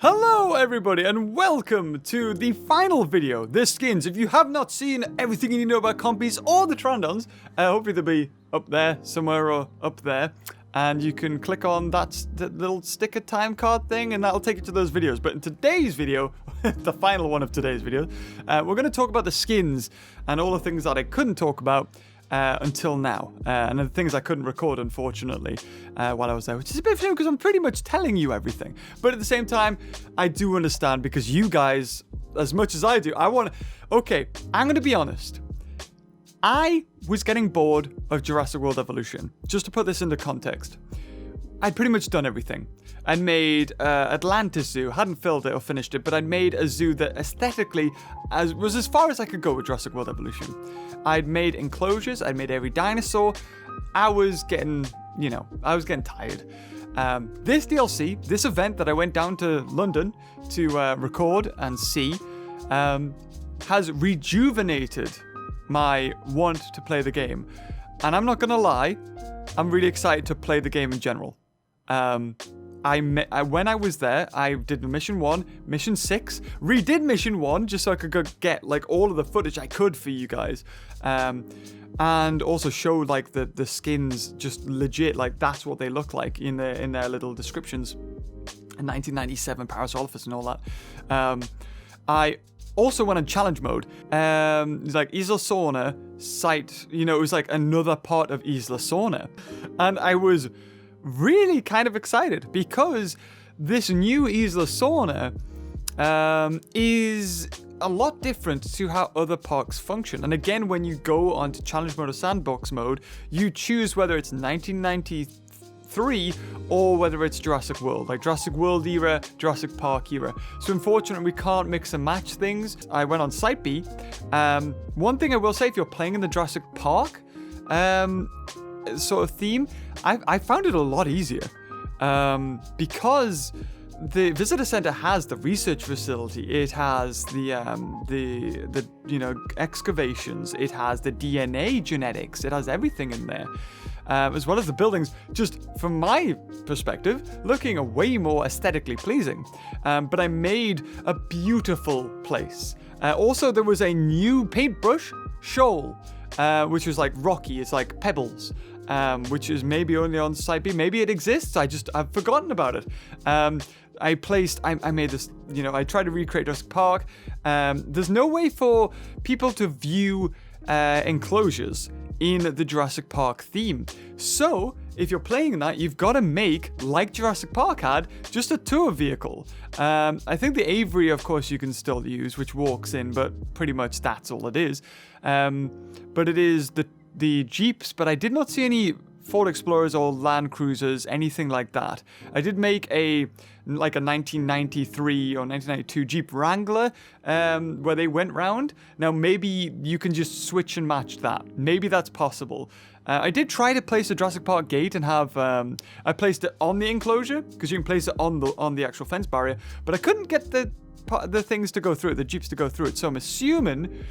Hello everybody and welcome to the final video, the skins. If you have not seen everything you need to know about compies or the Trandons, hopefully they'll be up there somewhere or up there. And you can click on that little sticker time card thing and that'll take you to those videos. But in today's video, the final one of today's video, we're going to talk about the skins and all the things that I couldn't talk about until now, and the things I couldn't record, unfortunately, while I was there, which is a bit of a shame because I'm pretty much telling you everything. But at the same time, I do understand because you guys, as much as I do, Okay, I'm going to be honest. I was getting bored of Jurassic World Evolution. Just to put this into context, I'd pretty much done everything. I'd made Atlantis Zoo, hadn't filled it or finished it, but I'd made a zoo that aesthetically was as far as I could go with Jurassic World Evolution. I'd made enclosures, I'd made every dinosaur. I was getting tired. This DLC, this event that I went down to London to record and see, has rejuvenated my want to play the game. And I'm not gonna lie, I'm really excited to play the game in general. When I was there, I did mission 1, mission 6, redid mission 1 just so I could go get like all of the footage I could for you guys, and also show like the skins just legit, like that's what they look like in their little descriptions. In 1997 Parasaurolophus and all that. I also went on challenge mode. Like Isla Sorna site, it was like another part of Isla Sorna, and I was really kind of excited because this new Isla Sorna is a lot different to how other parks function. And again, when you go onto challenge mode or sandbox mode, you choose whether it's 1993 or whether it's Jurassic World, like Jurassic World era, Jurassic Park era. So unfortunately, we can't mix and match things. I went on Site B. One thing I will say, if you're playing in the Jurassic Park sort of theme, I found it a lot easier because the visitor center has the research facility, it has the excavations, it has the DNA genetics, it has everything in there, as well as the buildings, just from my perspective, looking way more aesthetically pleasing. But I made a beautiful place. Also, there was a new paintbrush shoal, which was like rocky, it's like pebbles. Which is maybe only on Site B. Maybe it exists. I've forgotten about it. I made this, I tried to recreate Jurassic Park. There's no way for people to view enclosures in the Jurassic Park theme. So if you're playing that, you've got to make, like Jurassic Park had, just a tour vehicle. I think the Avery, of course, you can still use, which walks in, but pretty much that's all it is. But it is the Jeeps, but I did not see any Ford Explorers or Land Cruisers, anything like that. I did make a 1993 or 1992 Jeep Wrangler, where they went round. Now maybe you can just switch and match that. Maybe that's possible. I did try to place a Jurassic Park gate and have I placed it on the enclosure because you can place it on the actual fence barrier, but I couldn't get the things to go through it, the Jeeps to go through it. So I'm assuming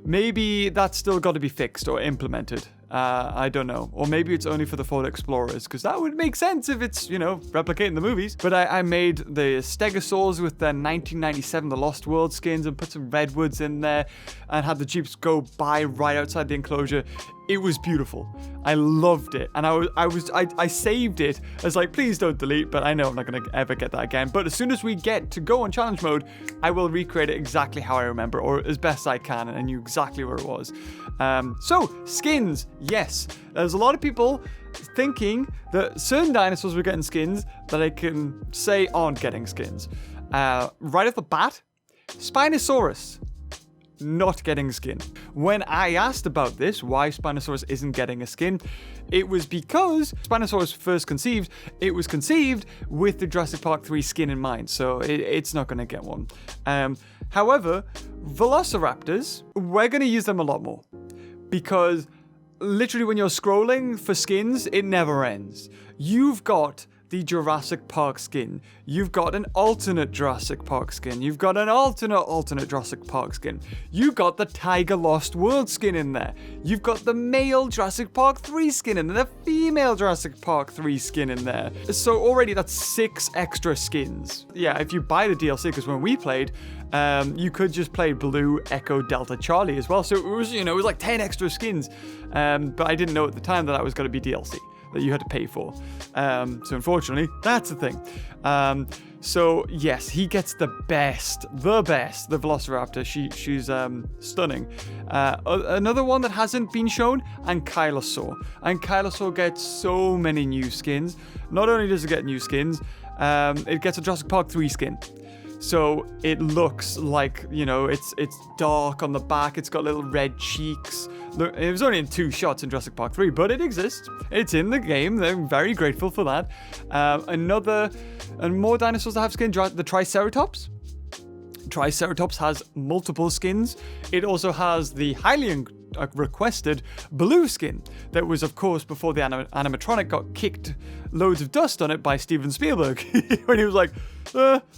maybe that's still got to be fixed or implemented. I don't know. Or maybe it's only for the Ford Explorers, because that would make sense if it's, replicating the movies. But I made the Stegosaurs with their 1997 The Lost World skins and put some redwoods in there and had the Jeeps go by right outside the enclosure. It was beautiful. I loved it. And I saved it as like, please don't delete, but I know I'm not going to ever get that again. But as soon as we get to go on challenge mode, I will recreate it exactly how I remember, or as best I can, and I knew exactly where it was. So, skins, yes. There's a lot of people thinking that certain dinosaurs were getting skins that I can say aren't getting skins. Right off the bat, Spinosaurus not getting skin. When I asked about this, why Spinosaurus isn't getting a skin, it was because Spinosaurus first conceived, it was conceived with the Jurassic Park 3 skin in mind, so it's not going to get one. However, Velociraptors, we're going to use them a lot more, because literally when you're scrolling for skins, it never ends. You've got the Jurassic Park skin. You've got an alternate Jurassic Park skin. You've got an alternate Jurassic Park skin. You've got the Tiger Lost World skin in there. You've got the male Jurassic Park 3 skin in there. The female Jurassic Park 3 skin in there. So already that's 6 extra skins. Yeah, if you buy the DLC, because when we played, you could just play Blue, Echo, Delta, Charlie as well. So it was, it was like 10 extra skins. But I didn't know at the time that was going to be DLC that you had to pay for. So unfortunately, that's the thing. So yes, he gets the best, the Velociraptor. She's stunning. Another one that hasn't been shown, Ankylosaur. Ankylosaur gets so many new skins. Not only does it get new skins, it gets a Jurassic Park 3 skin. So it looks like, it's dark on the back. It's got little red cheeks. Look, it was only in 2 shots in Jurassic Park 3, but it exists. It's in the game. They're very grateful for that. And more dinosaurs that have skin. The Triceratops. Triceratops has multiple skins. It also has the highly requested blue skin that was, of course, before the animatronic got kicked loads of dust on it by Steven Spielberg when he was like,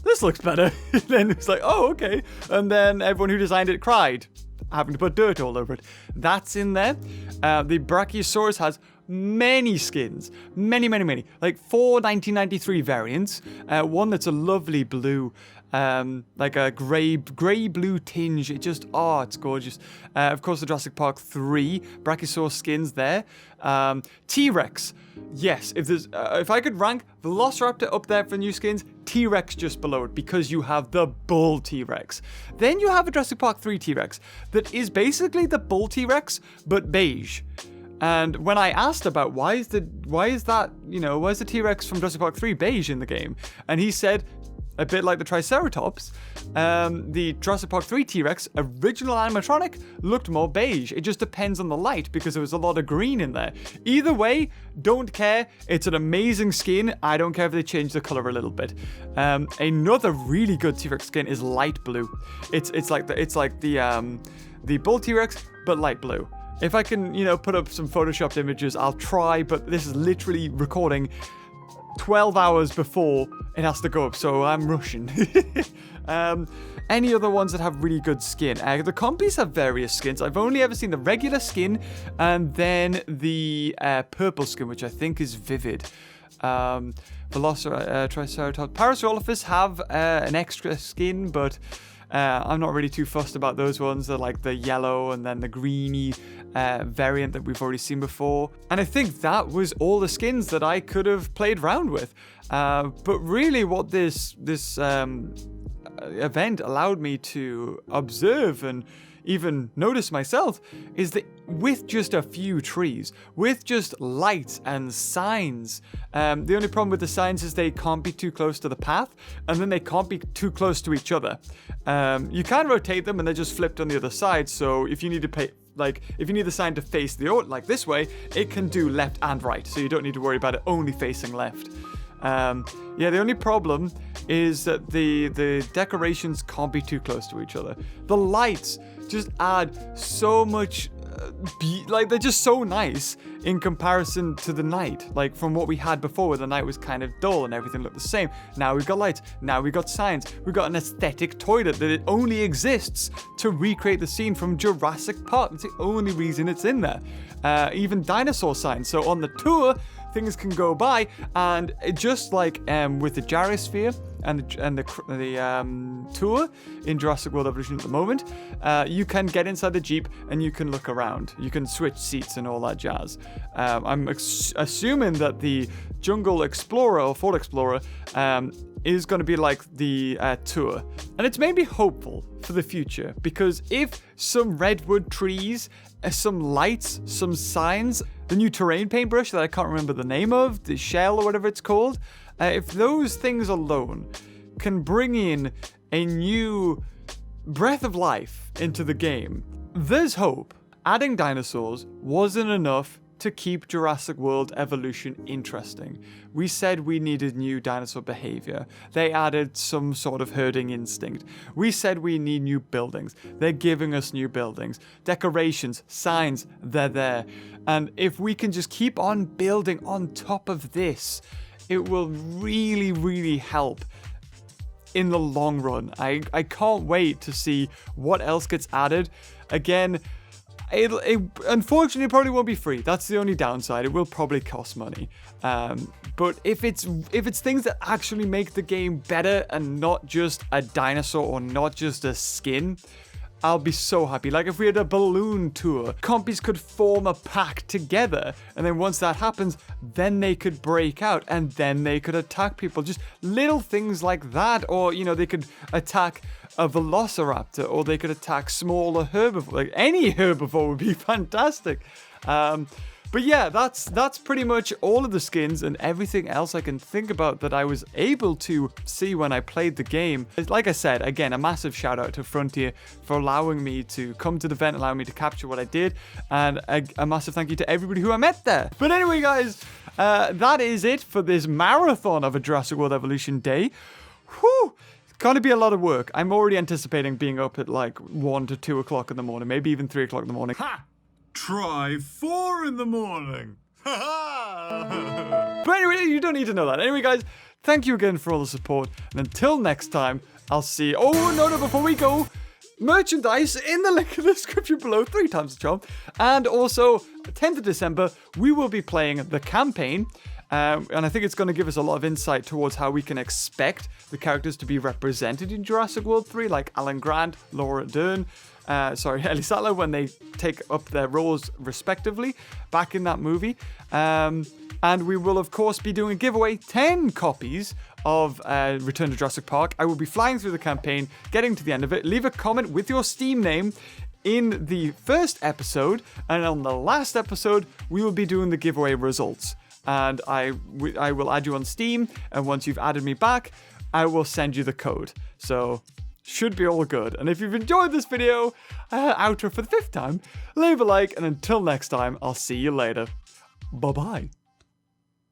this looks better. Then it was like, oh, okay. And then everyone who designed it cried, having to put dirt all over it. That's in there. The Brachiosaurus has many skins. Many. Like 4 1993 variants. One that's a lovely blue, like a grey-blue tinge. It's gorgeous. Of course, the Jurassic Park 3 Brachiosaurus skins there. T-Rex. Yes, if I could rank Velociraptor up there for new skins, T-Rex just below it, because you have the Bull T-Rex. Then you have a Jurassic Park 3 T-Rex that is basically the Bull T-Rex, but beige. And when I asked about why is the T-Rex from Jurassic Park 3 beige in the game, and he said, a bit like the Triceratops, the Jurassic Park 3 T-Rex original animatronic looked more beige. It just depends on the light, because there was a lot of green in there. Either way, don't care. It's an amazing skin. I don't care if they change the color a little bit. Another really good T-Rex skin is light blue. It's like the Bull T-Rex, but light blue. If I can, put up some photoshopped images, I'll try, but this is literally recording 12 hours before it has to go up, so I'm rushing. Any other ones that have really good skin? The compies have various skins. I've only ever seen the regular skin and then the purple skin, which I think is vivid. Triceratops, Parasaurolophus have an extra skin, but I'm not really too fussed about those ones. They're like the yellow and then the greeny variant that we've already seen before. And I think that was all the skins that I could have played around with. But really what this event allowed me to observe and even notice myself is that with just a few trees, with just lights and signs, the only problem with the signs is they can't be too close to the path, and then they can't be too close to each other. You can rotate them and they're just flipped on the other side, so if you need to if you need the sign to face like this way, it can do left and right, so you don't need to worry about it only facing left. The only problem is that the decorations can't be too close to each other. The lights just add so much, they're just so nice in comparison to the night. Like from what we had before, where the night was kind of dull and everything looked the same. Now we've got lights. Now we've got signs. We've got an aesthetic toilet that it only exists to recreate the scene from Jurassic Park. It's the only reason it's in there. Even dinosaur signs. So on the tour, things can go by, and just like with the gyrosphere and the tour in Jurassic World Evolution at the moment, you can get inside the Jeep and you can look around. You can switch seats and all that jazz. I'm assuming that the Jungle Explorer or Ford Explorer is going to be like the tour. And it's made me hopeful for the future, because if some redwood trees, some lights, some signs, the new terrain paintbrush that I can't remember the name of, the shell or whatever it's called, if those things alone can bring in a new breath of life into the game, there's hope. Adding dinosaurs wasn't enough to keep Jurassic World Evolution interesting. We said we needed new dinosaur behavior. They added some sort of herding instinct. We said we need new buildings. They're giving us new buildings. Decorations, signs, they're there. And if we can just keep on building on top of this, it will really, really help in the long run. I can't wait to see what else gets added. Again, it unfortunately probably won't be free. That's the only downside. It will probably cost money. But if it's things that actually make the game better and not just a dinosaur or not just a skin, I'll be so happy. Like if we had a balloon tour, compies could form a pack together, and then once that happens, then they could break out, and then they could attack people. Just little things like that, or you know, they could attack a velociraptor, or they could attack smaller herbivores. Like any herbivore would be fantastic. But yeah, that's pretty much all of the skins and everything else I can think about that I was able to see when I played the game. Like I said, again, a massive shout out to Frontier for allowing me to come to the event, allowing me to capture what I did, and a massive thank you to everybody who I met there. But anyway, guys, that is it for this marathon of a Jurassic World Evolution day. Whew! It's gonna be a lot of work. I'm already anticipating being up at like 1 to 2 o'clock in the morning, maybe even 3 o'clock in the morning. Ha! Try 4 in the morning. But anyway, you don't need to know that. Anyway, guys, thank you again for all the support. And until next time, I'll see you. Oh, no, before we go, merchandise in the link in the description below, 3 times the charm. And also, 10th of December, we will be playing the campaign. And I think it's going to give us a lot of insight towards how we can expect the characters to be represented in Jurassic World 3, like Alan Grant, Laura Dern, Ellie Sattler, when they take up their roles respectively back in that movie. And we will, of course, be doing a giveaway, 10 copies of Return to Jurassic Park. I will be flying through the campaign, getting to the end of it. Leave a comment with your Steam name in the first episode, and on the last episode, we will be doing the giveaway results. And I will add you on Steam, and once you've added me back, I will send you the code. So, should be all good. And if you've enjoyed this video, outro for the 5th time, leave a like, and until next time, I'll see you later. Bye-bye.